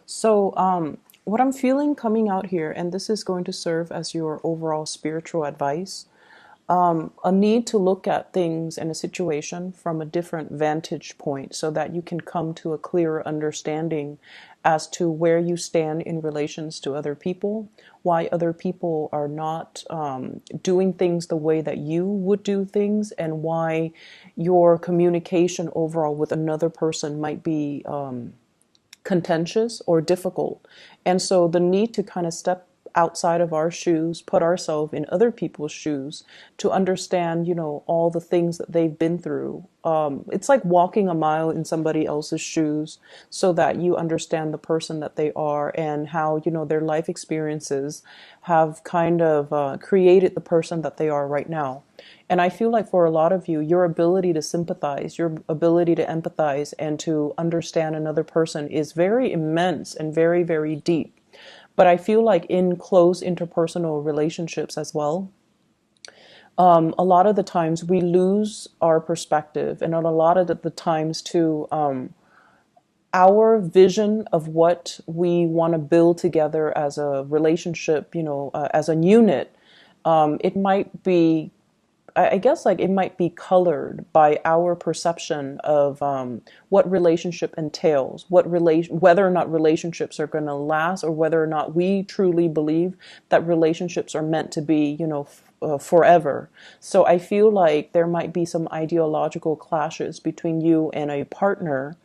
So, what I'm feeling coming out here, and this is going to serve as your overall spiritual advice, a need to look at things and a situation from a different vantage point so that you can come to a clearer understanding as to where you stand in relations to other people, why other people are not doing things the way that you would do things, and why your communication overall with another person might be contentious or difficult. And so the need to kind of step outside of our shoes, put ourselves in other people's shoes to understand, all the things that they've been through. It's like walking a mile in somebody else's shoes so that you understand the person that they are and how, their life experiences have kind of created the person that they are right now. And I feel like for a lot of you, your ability to sympathize, your ability to empathize and to understand another person is very immense and very, very deep. But I feel like in close interpersonal relationships as well, a lot of the times we lose our perspective, and a lot of the times too, our vision of what we want to build together as a relationship, as a unit, it might be, I guess, like it might be colored by our perception of what relationship entails, whether or not relationships are going to last, or whether or not we truly believe that relationships are meant to be, forever. So I feel like there might be some ideological clashes between you and a partner,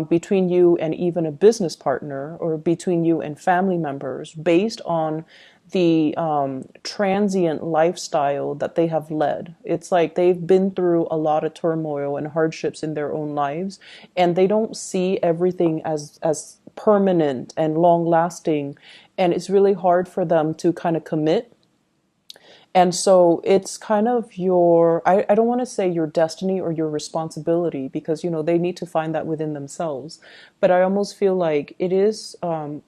between you and even a business partner, or between you and family members, based on the transient lifestyle that they have led. It's like they've been through a lot of turmoil and hardships in their own lives, and they don't see everything as permanent and long lasting. And it's really hard for them to kind of commit. And so it's kind of I don't want to say your destiny or your responsibility, because, they need to find that within themselves. But I almost feel like it is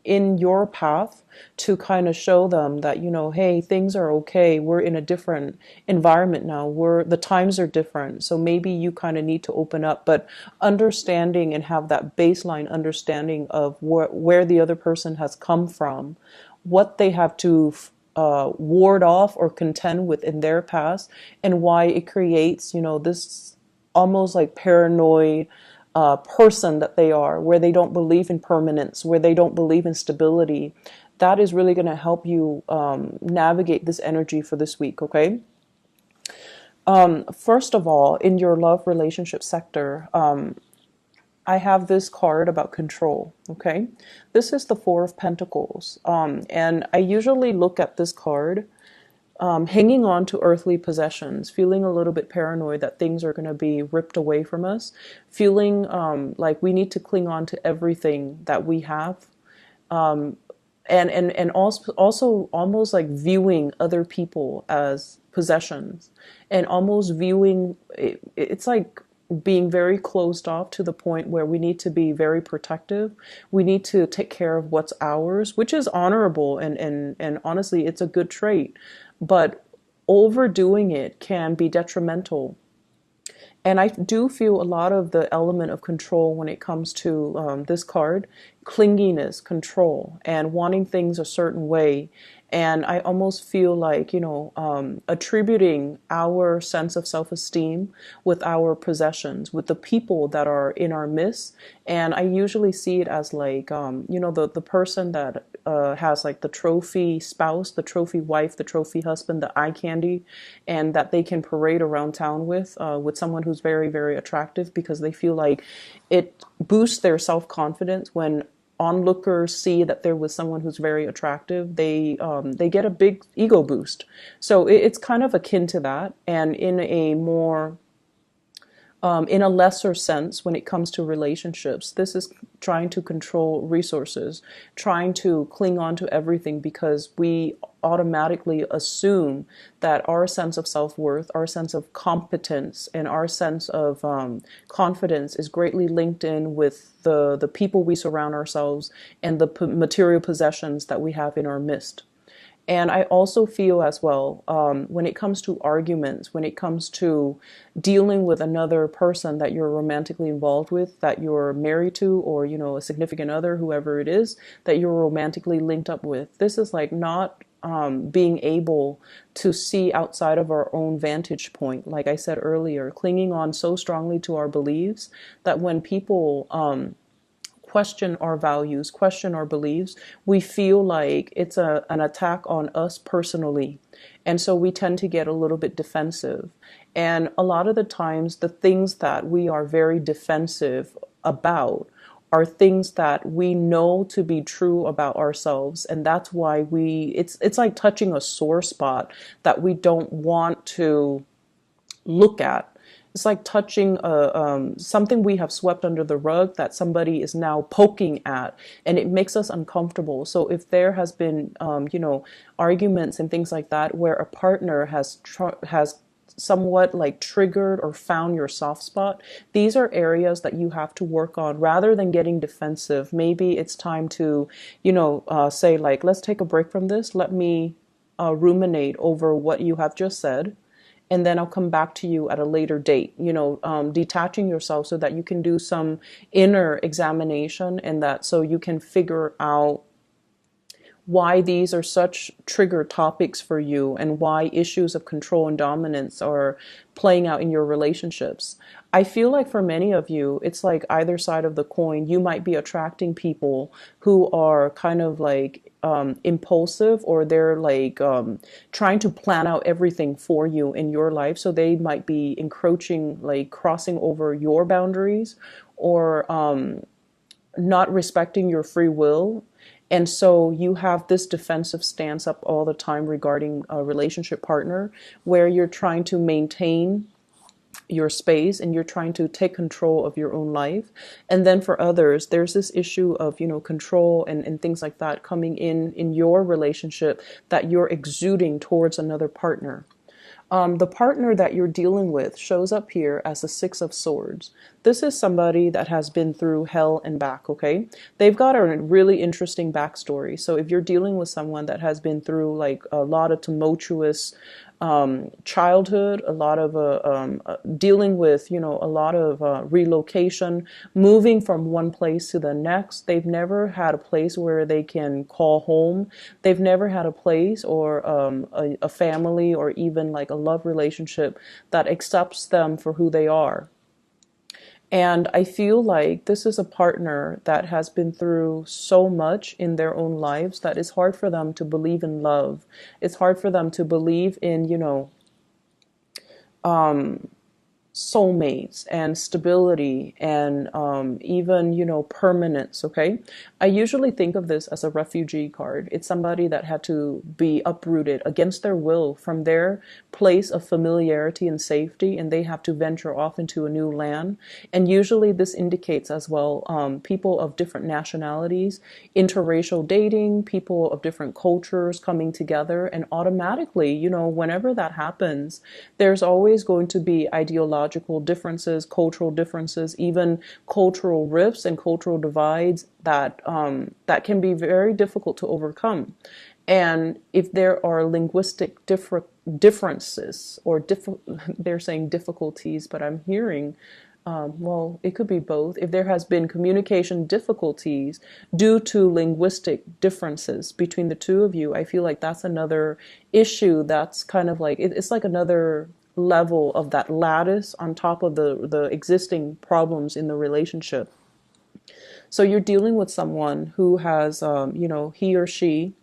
in your path to kind of show them that, hey, things are okay. We're in a different environment now. The times are different. So maybe you kind of need to open up, but understanding and have that baseline understanding of where the other person has come from, what they have to ward off or contend with in their past, and why it creates, this almost like paranoid person that they are, where they don't believe in permanence, where they don't believe in stability. That is really going to help you navigate this energy for this week, okay? First of all, in your love relationship sector, I have this card about control, okay? This is the Four of Pentacles. And I usually look at this card hanging on to earthly possessions, feeling a little bit paranoid that things are going to be ripped away from us, feeling like we need to cling on to everything that we have. And also almost like viewing other people as possessions, and almost viewing it's like being very closed off to the point where we need to be very protective. We need to take care of what's ours, which is honorable, and honestly, it's a good trait. But overdoing it can be detrimental. And I do feel a lot of the element of control when it comes to this card, clinginess, control, and wanting things a certain way. And I almost feel like, attributing our sense of self-esteem with our possessions, with the people that are in our midst. And I usually see it as like, the person that has like the trophy spouse, the trophy wife, the trophy husband, the eye candy, and that they can parade around town with someone who's very, very attractive, because they feel like it boosts their self-confidence when onlookers see that there was someone who's very attractive. They get a big ego boost. So it's kind of akin to that, and in a more in a lesser sense, when it comes to relationships, this is trying to control resources, trying to cling on to everything, because we automatically assume that our sense of self-worth, our sense of competence, and our sense of confidence is greatly linked in with the people we surround ourselves and the material possessions that we have in our midst. And I also feel as well, when it comes to arguments, when it comes to dealing with another person that you're romantically involved with, that you're married to, or, a significant other, whoever it is, that you're romantically linked up with, this is like not being able to see outside of our own vantage point. Like I said earlier, clinging on so strongly to our beliefs that when people question our values, question our beliefs, we feel like it's an attack on us personally. And so we tend to get a little bit defensive. And a lot of the times, the things that we are very defensive about are things that we know to be true about ourselves. And that's why it's like touching a sore spot that we don't want to look at. It's like touching something we have swept under the rug that somebody is now poking at, and it makes us uncomfortable. So if there has been, arguments and things like that, where a partner has somewhat like triggered or found your soft spot, these are areas that you have to work on rather than getting defensive. Maybe it's time to, say like, let's take a break from this. Let me ruminate over what you have just said, and then I'll come back to you at a later date, detaching yourself so that you can do some inner examination, and that so you can figure out why these are such trigger topics for you, and why issues of control and dominance are playing out in your relationships. I feel like for many of you, it's like either side of the coin. You might be attracting people who are kind of like impulsive, or they're like trying to plan out everything for you in your life. So they might be encroaching, like crossing over your boundaries, or not respecting your free will. And so you have this defensive stance up all the time regarding a relationship partner, where you're trying to maintain your space and you're trying to take control of your own life. And then for others, there's this issue of, control and things like that coming in your relationship that you're exuding towards another partner. The partner that you're dealing with shows up here as the Six of Swords. This is somebody that has been through hell and back, okay? They've got a really interesting backstory. So if you're dealing with someone that has been through like a lot of tumultuous childhood, a lot of dealing with, a lot of relocation, moving from one place to the next. They've never had a place where they can call home. They've never had a place or a family, or even like a love relationship that accepts them for who they are. And I feel like this is a partner that has been through so much in their own lives that it's hard for them to believe in love. It's hard for them to believe in, soulmates and stability, and even, permanence, okay? I usually think of this as a refugee card. It's somebody that had to be uprooted against their will from their place of familiarity and safety, and they have to venture off into a new land. And usually this indicates as well people of different nationalities, interracial dating, people of different cultures coming together, and automatically, whenever that happens, there's always going to be ideological differences, cultural differences, even cultural rifts and cultural divides that can be very difficult to overcome. And if there are linguistic differences, or they're saying difficulties, but I'm hearing, well, it could be both. If there has been communication difficulties due to linguistic differences between the two of you, I feel like that's another issue that's kind of like, it's like another level of that lattice on top of the existing problems in the relationship. So you're dealing with someone who has, he or she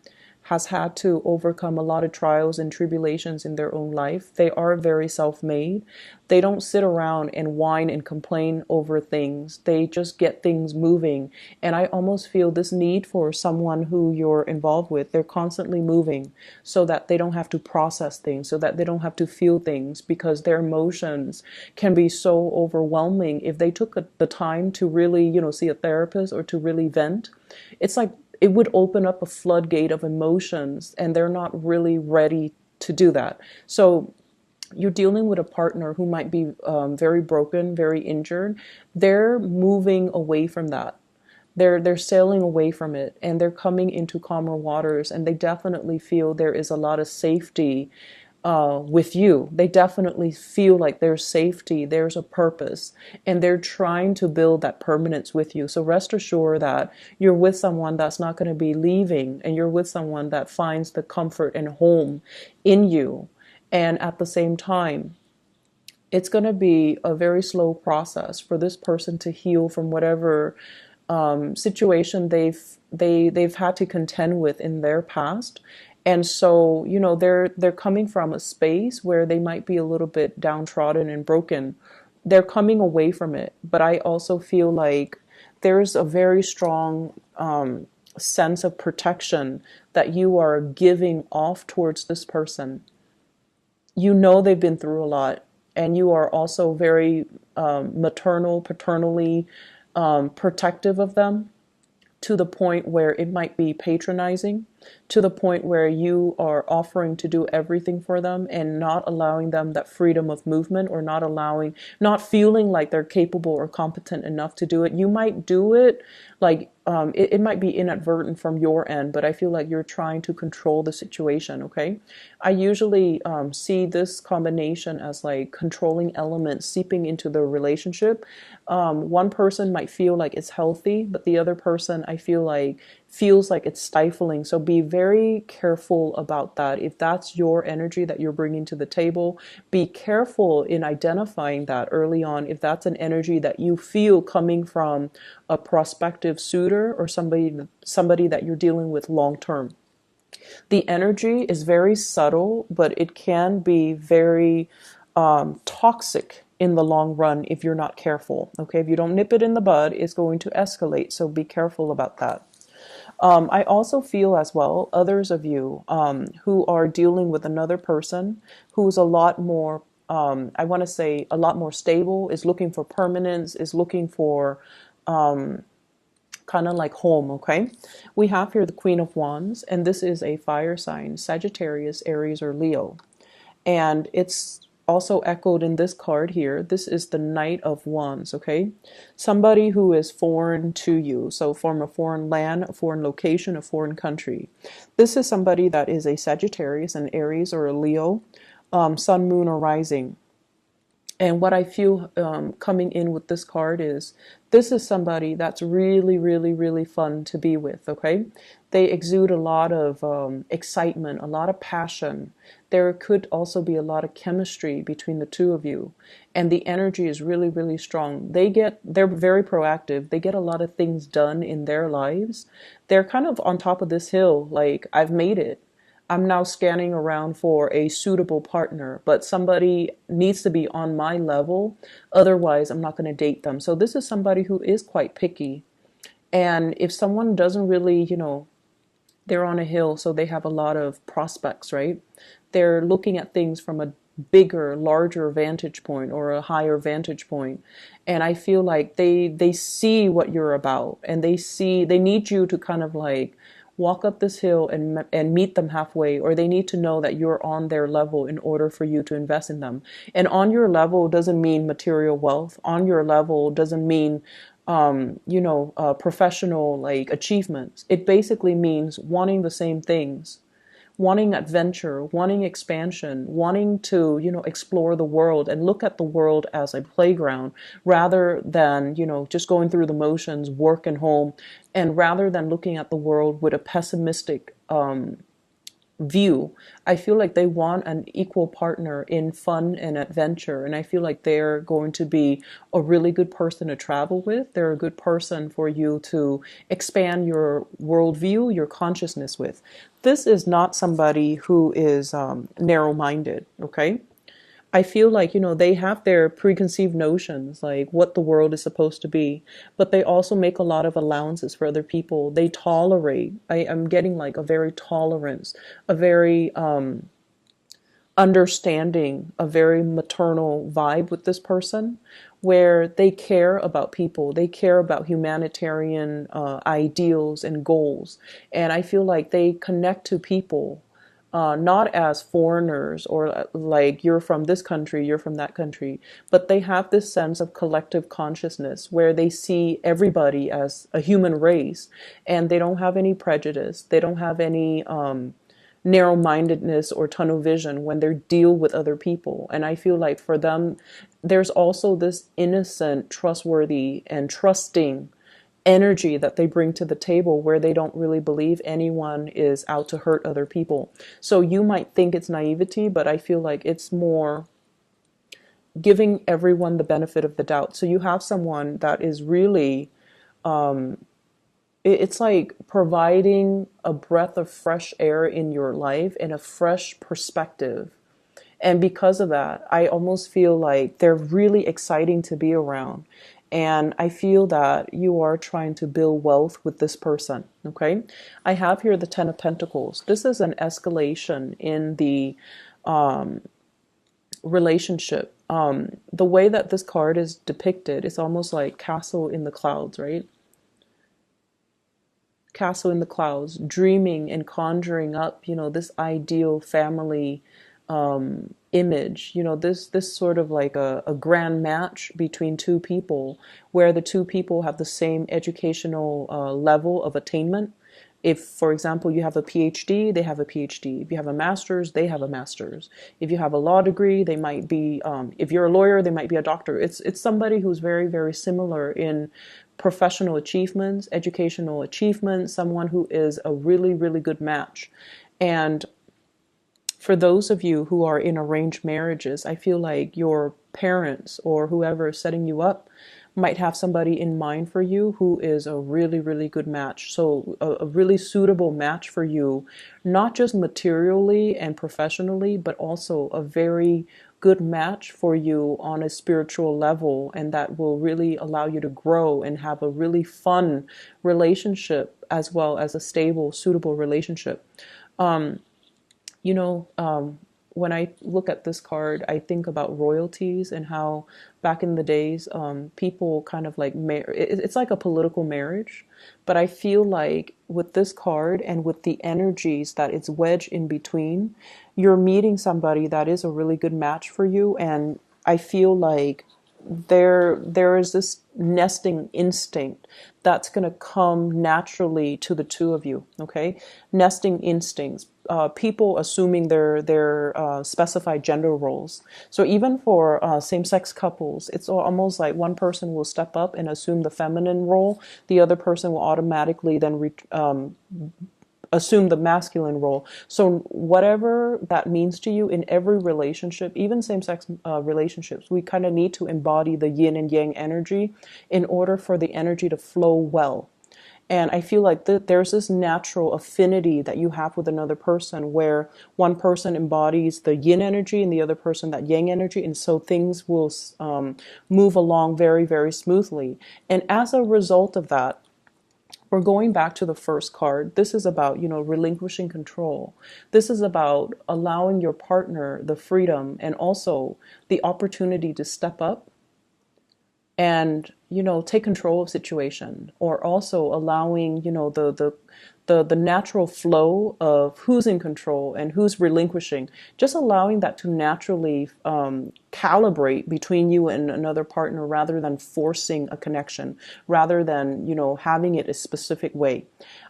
has had to overcome a lot of trials and tribulations in their own life. They are very self-made. They don't sit around and whine and complain over things. They just get things moving. And I almost feel this need for someone who you're involved with. They're constantly moving so that they don't have to process things, so that they don't have to feel things, because their emotions can be so overwhelming. If they took the time to really, see a therapist, or to really vent, it's like it would open up a floodgate of emotions, and they're not really ready to do that. So you're dealing with a partner who might be very broken, very injured. They're moving away from that. They're sailing away from it, and they're coming into calmer waters, and they definitely feel there is a lot of safety with you. They definitely feel like there's safety, there's a purpose, and they're trying to build that permanence with you. So rest assured that you're with someone that's not going to be leaving, and you're with someone that finds the comfort and home in you. And at the same time, it's going to be a very slow process for this person to heal from whatever situation they've had to contend with in their past. And so, they're coming from a space where they might be a little bit downtrodden and broken. They're coming away from it. But I also feel like there's a very strong sense of protection that you are giving off towards this person. They've been through a lot, and you are also very paternally protective of them, to the point where it might be patronizing, to the point where you are offering to do everything for them and not allowing them that freedom of movement, or not feeling like they're capable or competent enough to do it. You might do it, like it might be inadvertent from your end, but I feel like you're trying to control the situation. Okay, I usually see this combination as like controlling elements seeping into the relationship. One person might feel like it's healthy, but the other person, I feel like, feels like it's stifling. So be very careful about that. If that's your energy that you're bringing to the table, be careful in identifying that early on. If that's an energy that you feel coming from a prospective suitor or somebody that you're dealing with long term. The energy is very subtle, but it can be very toxic in the long run if you're not careful. Okay, if you don't nip it in the bud, it's going to escalate. So be careful about that. I also feel as well, others of you who are dealing with another person who's a lot more, I want to say, a lot more stable, is looking for permanence, is looking for kind of like home. Okay, we have here the Queen of Wands, and this is a fire sign, Sagittarius, Aries, or Leo. And it's also echoed in this card here. This is the Knight of Wands. Okay, somebody who is foreign to you, so from a foreign land, a foreign location, a foreign country. This is somebody that is a Sagittarius, an Aries, or a Leo, sun, moon, or rising. And what I feel coming in with this card is, this is somebody that's really, really, really fun to be with, okay? They exude a lot of excitement, a lot of passion. There could also be a lot of chemistry between the two of you. And the energy is really, really strong. They're very proactive. They get a lot of things done in their lives. They're kind of on top of this hill, like, I've made it. I'm now scanning around for a suitable partner, but somebody needs to be on my level. Otherwise, I'm not going to date them. So this is somebody who is quite picky. And if someone doesn't really, they're on a hill, so they have a lot of prospects, right? They're looking at things from a bigger, larger vantage point, or a higher vantage point. And I feel like they see what you're about, and they need you to kind of like walk up this hill and meet them halfway, or they need to know that you're on their level in order for you to invest in them. And on your level doesn't mean material wealth. On your level doesn't mean professional like achievements. It basically means wanting the same things, wanting adventure, wanting expansion, wanting to, explore the world and look at the world as a playground, rather than, just going through the motions, work and home, and rather than looking at the world with a pessimistic view. I feel like they want an equal partner in fun and adventure, and I feel like they're going to be a really good person to travel with. They're a good person for you to expand your worldview, your consciousness with. This is not somebody who is narrow-minded, okay? I feel like, they have their preconceived notions, like what the world is supposed to be, but they also make a lot of allowances for other people. They tolerate. I'm getting like a very tolerance, a very understanding, a very maternal vibe with this person, where they care about people. They care about humanitarian ideals and goals. And I feel like they connect to people not as foreigners or like you're from this country, you're from that country, but they have this sense of collective consciousness where they see everybody as a human race, and they don't have any prejudice. They don't have any narrow-mindedness or tunnel vision when they deal with other people. And I feel like for them, there's also this innocent, trustworthy, and trusting energy that they bring to the table where they don't really believe anyone is out to hurt other people. So you might think it's naivety, but I feel like it's more giving everyone the benefit of the doubt. So you have someone that is really, it's like providing a breath of fresh air in your life and a fresh perspective. And because of that, I almost feel like they're really exciting to be around. And I feel that you are trying to build wealth with this person. Okay. I have here the Ten of Pentacles. This is an escalation in the relationship. The way that this card is depicted, it's almost like castle in the clouds, right? Castle in the clouds, dreaming and conjuring up, this ideal family image, this sort of like a grand match between two people where the two people have the same educational level of attainment. If, for example, you have a PhD, they have a PhD. If you have a master's, they have a master's. If you have a law degree, they might be, if you're a lawyer, they might be a doctor. It's somebody who's very, very similar in professional achievements, educational achievements, someone who is a really, really good match. And for those of you who are in arranged marriages, I feel like your parents or whoever is setting you up might have somebody in mind for you who is a really, really good match. So a really suitable match for you, not just materially and professionally, but also a very good match for you on a spiritual level, and that will really allow you to grow and have a really fun relationship as well as a stable, suitable relationship. You know, when I look at this card, I think about royalties and how back in the days, people kind of like, it's like a political marriage. But I feel like with this card and with the energies that it's wedged in between, you're meeting somebody that is a really good match for you. And I feel like there is this nesting instinct that's going to come naturally to the two of you. Okay, nesting instincts, people assuming their specified gender roles. So even for same-sex couples, it's almost like one person will step up and assume the feminine role, the other person will automatically then assume the masculine role. So whatever that means to you in every relationship, even same-sex relationships, we kind of need to embody the yin and yang energy in order for the energy to flow well. And I feel like there's this natural affinity that you have with another person where one person embodies the yin energy and the other person that yang energy. And so things will move along very, very smoothly. And as a result of that, we're going back to the first card. This is about, relinquishing control. This is about allowing your partner the freedom and also the opportunity to step up and, take control of situation, or also allowing, the natural flow of who's in control and who's relinquishing, just allowing that to naturally calibrate between you and another partner rather than forcing a connection, rather than, having it a specific way.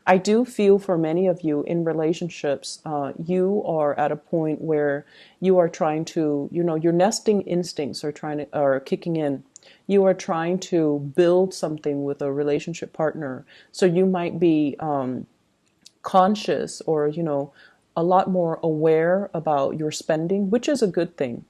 I do feel for many of you in relationships, you are at a point where you are trying to, your nesting instincts are kicking in. You are trying to build something with a relationship partner. So you might be conscious or, a lot more aware about your spending, which is a good thing.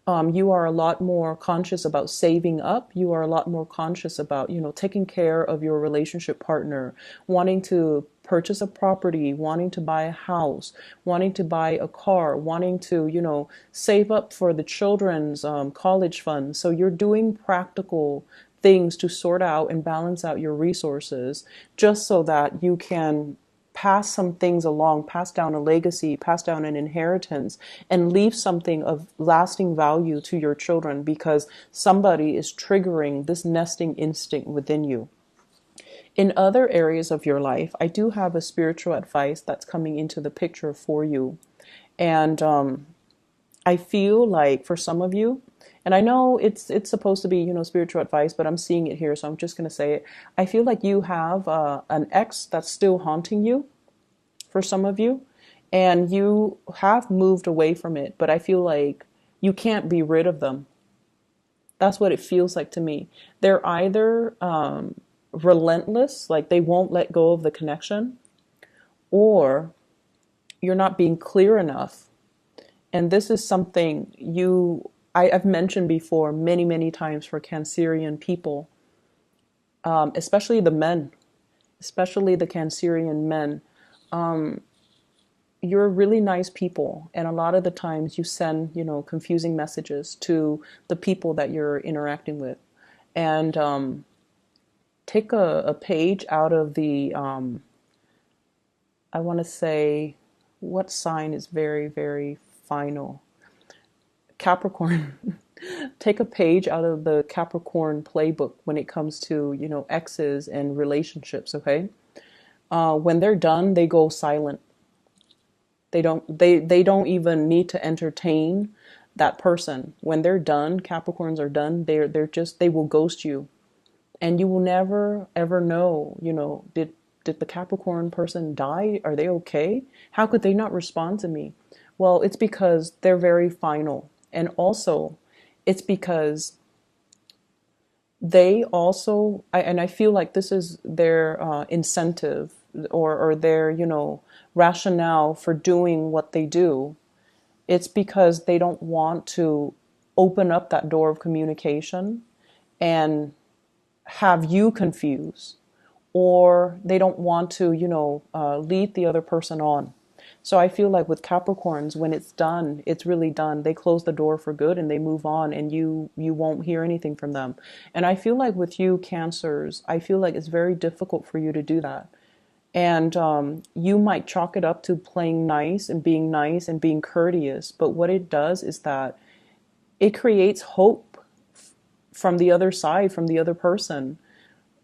You are a lot more conscious about saving up. You are a lot more conscious about, taking care of your relationship partner, wanting to purchase a property, wanting to buy a house, wanting to buy a car, wanting to, save up for the children's college fund. So you're doing practical things to sort out and balance out your resources just so that you can pass some things along, pass down a legacy, pass down an inheritance, and leave something of lasting value to your children because somebody is triggering this nesting instinct within you. In other areas of your life, I do have a spiritual advice that's coming into the picture for you. And I feel like for some of you, and I know it's supposed to be, spiritual advice, but I'm seeing it here, so I'm just going to say it. I feel like you have an ex that's still haunting you for some of you, and you have moved away from it, but I feel like you can't be rid of them. That's what it feels like to me. They're either relentless, like they won't let go of the connection, or you're not being clear enough. And this is something I've mentioned before many, many times for Cancerian people, especially the men, especially the Cancerian men. You're really nice people, and a lot of the times you send, confusing messages to the people that you're interacting with. And take a page out of the, I want to say, what sign is very, very final? Capricorn. Take a page out of the Capricorn playbook when it comes to, exes and relationships, okay? When they're done, they go silent. They don't even need to entertain that person. When they're done, Capricorns are done, they will ghost you. And you will never ever know, did the Capricorn person die? Are they okay? How could they not respond to me? Well, it's because they're very final. And also, it's because they also, and I feel like this is their incentive, or their, rationale for doing what they do. It's because they don't want to open up that door of communication and have you confused, or they don't want to, lead the other person on. So I feel like with Capricorns, when it's done, it's really done. They close the door for good and they move on, and you won't hear anything from them. And I feel like with you Cancers, I feel like it's very difficult for you to do that. And you might chalk it up to playing nice and being courteous. But what it does is that it creates hope from the other side, from the other person,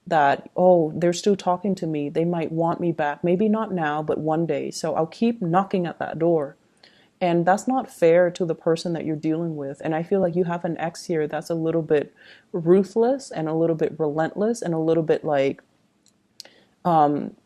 that, oh, they're still talking to me. They might want me back. Maybe not now, but one day. So I'll keep knocking at that door. And that's not fair to the person that you're dealing with. And I feel like you have an ex here that's a little bit ruthless and a little bit relentless and a little bit like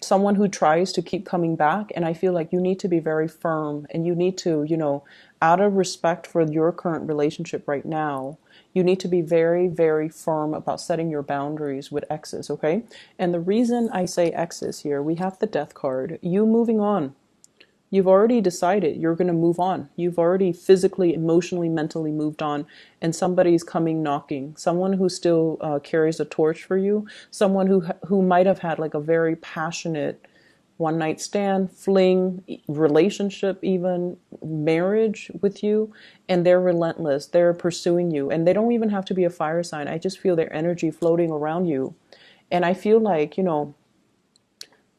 someone who tries to keep coming back. And I feel like you need to be very firm, and you need to, out of respect for your current relationship right now, you need to be very, very firm about setting your boundaries with exes, okay? And the reason I say exes here, we have the Death card. You moving on. You've already decided you're going to move on. You've already physically, emotionally, mentally moved on, and somebody's coming knocking. Someone who still carries a torch for you. Someone who might have had like a very passionate one night stand, fling, relationship, even marriage with you, and they're relentless. They're pursuing you, and they don't even have to be a fire sign. I just feel their energy floating around you, and I feel like,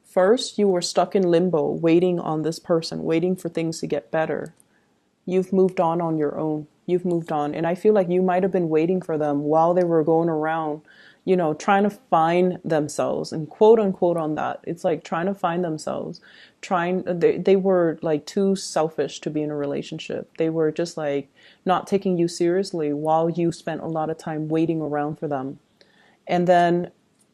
first, you were stuck in limbo, waiting on this person, waiting for things to get better. You've moved on your own. You've moved on. And I feel like you might have been waiting for them while they were going around, trying to find themselves, and quote unquote on that. It's like trying to find themselves. They were like too selfish to be in a relationship. They were just like not taking you seriously while you spent a lot of time waiting around for them. And then,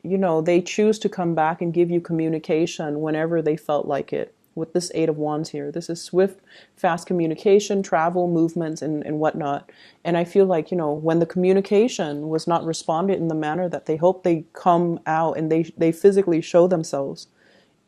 they choose to come back and give you communication whenever they felt like it. With this Eight of Wands here, this is swift, fast communication, travel, movements, and whatnot. And I feel like, when the communication was not responded in the manner that they hoped, they come out and they physically show themselves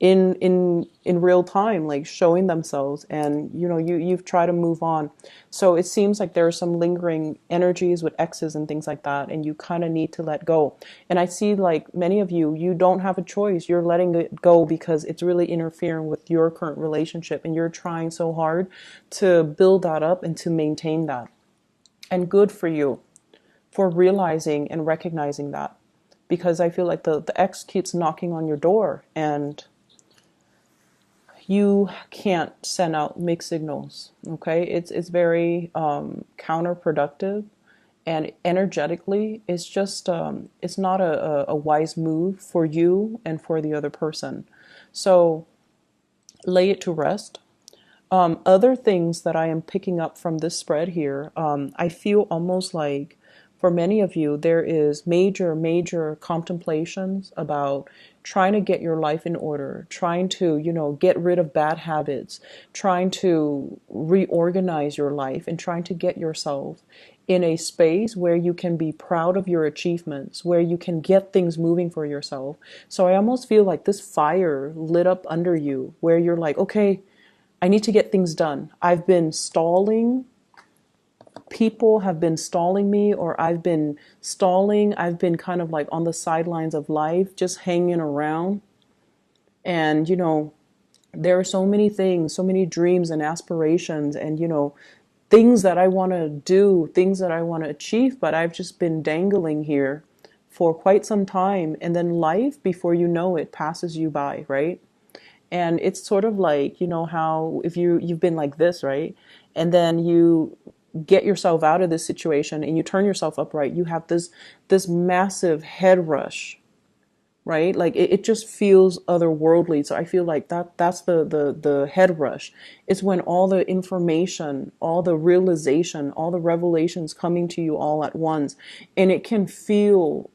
in real time, like showing themselves, and you've tried to move on. So it seems like there are some lingering energies with exes and things like that, and you kind of need to let go. And I see like many of you don't have a choice. You're letting it go because it's really interfering with your current relationship, and you're trying so hard to build that up and to maintain that. And good for you for realizing and recognizing that, because I feel like the ex keeps knocking on your door, and you can't send out mixed signals. Okay, it's very counterproductive, and energetically, it's just it's not a wise move for you and for the other person. So lay it to rest. Other things that I am picking up from this spread here, I feel almost like for many of you, there is major, major contemplations about trying to get your life in order, trying to, get rid of bad habits, trying to reorganize your life, and trying to get yourself in a space where you can be proud of your achievements, where you can get things moving for yourself. So I almost feel like this fire lit up under you, where you're like, okay, I need to get things done. I've been stalling. People have been stalling me, or I've been stalling. I've been kind of like on the sidelines of life, just hanging around. And, there are so many things, so many dreams and aspirations, and, things that I want to do, things that I want to achieve, but I've just been dangling here for quite some time. And then life, before you know it, passes you by, right? And it's sort of like, how if you've been like this, right? And then you get yourself out of this situation and you turn yourself upright, you have this massive head rush, right? Like it just feels otherworldly. So I feel like that's the head rush. It's when all the information, all the realization, all the revelations coming to you all at once, and it can feel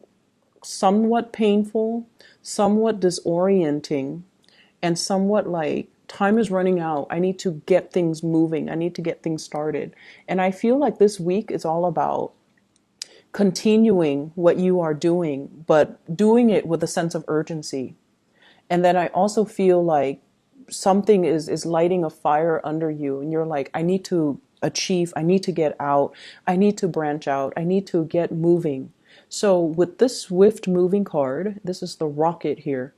somewhat painful, somewhat disorienting, and somewhat like time is running out. I need to get things moving. I need to get things started. And I feel like this week is all about continuing what you are doing, but doing it with a sense of urgency. And then I also feel like something is lighting a fire under you, and you're like, I need to achieve, I need to get out, I need to branch out, I need to get moving. So with this swift moving card, this is the rocket here.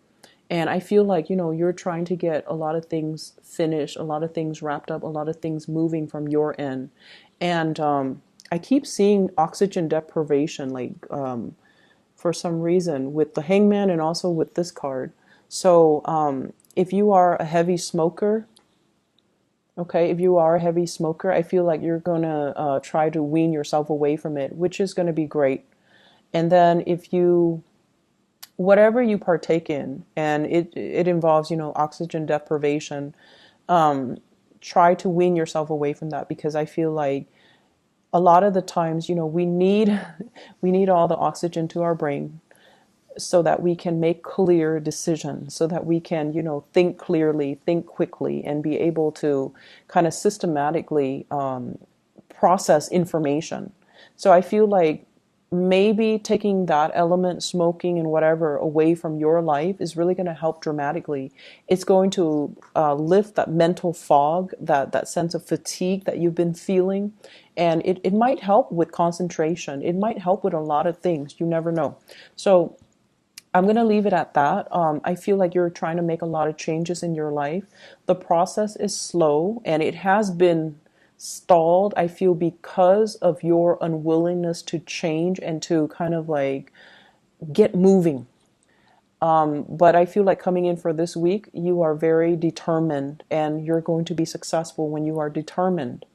And I feel like, you're trying to get a lot of things finished, a lot of things wrapped up, a lot of things moving from your end. And I keep seeing oxygen deprivation, like for some reason, with the hangman and also with this card. So if you are a heavy smoker, okay, if you are a heavy smoker, I feel like you're going to try to wean yourself away from it, which is going to be great. And then if you whatever you partake in, and it involves, oxygen deprivation, try to wean yourself away from that, because I feel like a lot of the times, we need we need all the oxygen to our brain so that we can make clear decisions, so that we can, think clearly, think quickly, and be able to kind of systematically process information. So I feel like maybe taking that element, smoking and whatever, away from your life is really going to help dramatically. It's going to lift that mental fog, that sense of fatigue that you've been feeling. And it might help with concentration. It might help with a lot of things. You never know. So I'm going to leave it at that. I feel like you're trying to make a lot of changes in your life. The process is slow, and it has been stalled, I feel, because of your unwillingness to change and to kind of like get moving. But I feel like coming in for this week, you are very determined, and you're going to be successful when you are determined.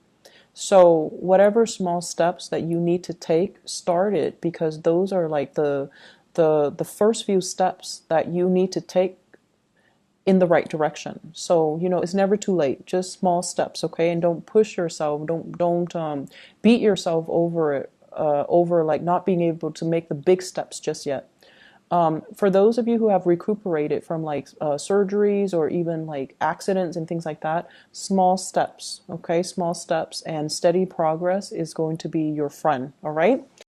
So whatever small steps that you need to take, start it, because those are like the first few steps that you need to take in the right direction. So, it's never too late. Just small steps, okay? And don't push yourself. Don't beat yourself over like not being able to make the big steps just yet. For those of you who have recuperated from like surgeries or even like accidents and things like that, small steps, okay? Small steps and steady progress is going to be your friend, all right?